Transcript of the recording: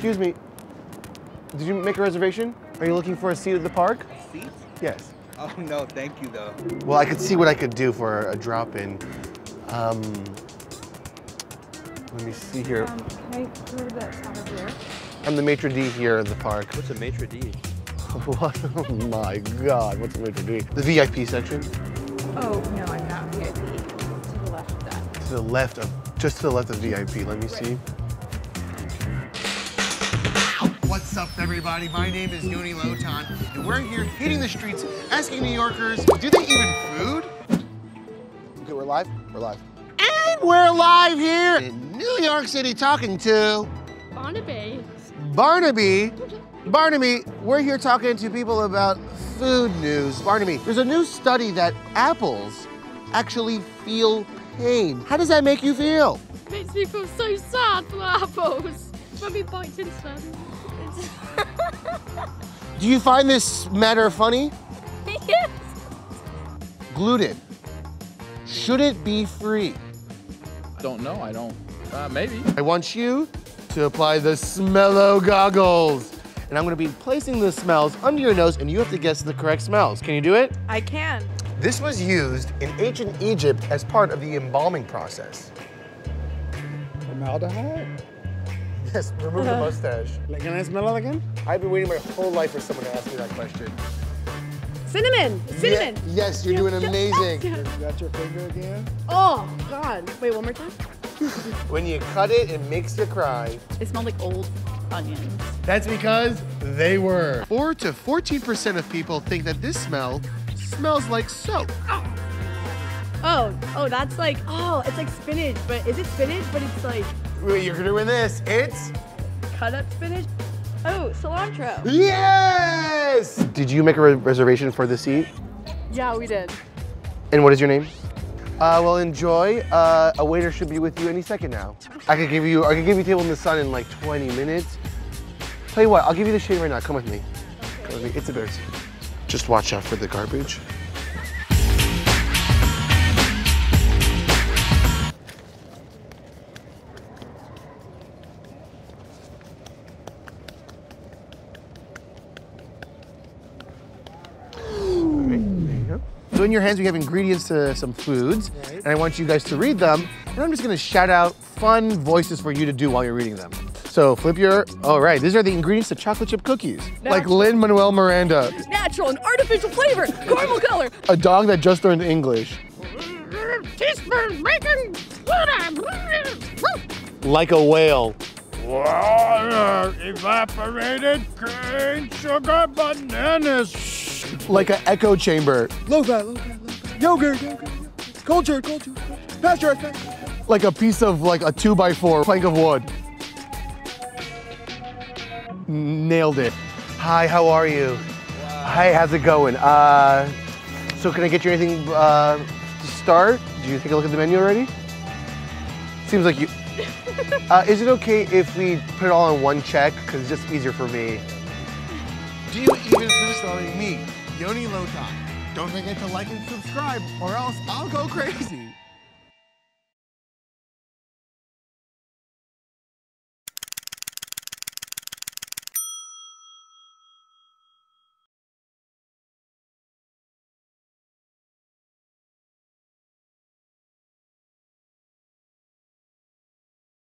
Excuse me. Did you make a reservation? Are you looking for a seat at the park? A seat? Yes. Oh, no, thank you, though. Well, I could see what I could do for a drop-in. Let me see here. Can I go to that spot over there? I'm the maitre d' here at the park. What's a maitre d'? What? Oh my God, what's a maitre d'? The VIP section? Oh, no, I'm not VIP. To the left of that. To the left of, just to the left of VIP. Let me see. What's up, everybody? My name is Yoni Lotan, and we're here hitting the streets, asking New Yorkers, do they eat food? Okay, we're live? We're live. And we're live here in New York City talking to Barnaby. Barnaby, we're here talking to people about food news. Barnaby, there's a new study that apples actually feel pain. How does that make you feel? Makes me feel so sad for the apples. When we bite into them. Do you find this matter funny? Yes. Gluten. Should it be free? I don't know, I don't, maybe. I want you to apply the Smello goggles. And I'm gonna be placing the smells under your nose and you have to guess the correct smells. Can you do it? I can. This was used in ancient Egypt as part of the embalming process. Formaldehyde? Yes, remove the mustache. Like, can I smell it again? I've been waiting my whole life for someone to ask me that question. Cinnamon. Cinnamon. Yes, you're doing amazing. Is that your finger again? Oh, God. Wait, one more time. When you cut it, it makes you cry. It smelled like old onions. That's because they were. 4 to 14% of people think that this smell smells like soap. Oh, that's like, it's like spinach, but is it spinach? But it's like Wait, you're doing this. It's cut up spinach. Oh, cilantro. yes! Did you make a reservation for the seat? Yeah, we did. And what is your name? Well, enjoy. A waiter should be with you any second now. I could give you a table in the sun in like 20 minutes. Tell you what, I'll give you the shade right now. Come with me. Come with me. It's a bear seat. Just watch out for the garbage. So in your hands, we have ingredients to some foods, and I want you guys to read them, and I'm just gonna shout out fun voices for you to do while you're reading them. So flip your, all right, these are the ingredients to chocolate chip cookies. Like LIN-MANUEL Miranda. Natural and artificial flavor, caramel color. A dog that just learned English. Teaspoon bacon. Like a whale. Water, evaporated cane sugar bananas. Like an echo chamber. Low fat. Yogurt. Culture. Pasture. Like a piece of, like a 2x4 plank of wood. Nailed it. Hi, how are you? Wow. Hi, how's it going? So can I get you anything to start? Did you take a look at the menu already? Seems like you. Is it okay if we put it all in one check? Because it's just easier for me. Do you even finish me, Yoni Lotan? Don't forget to like and subscribe or else I'll go crazy.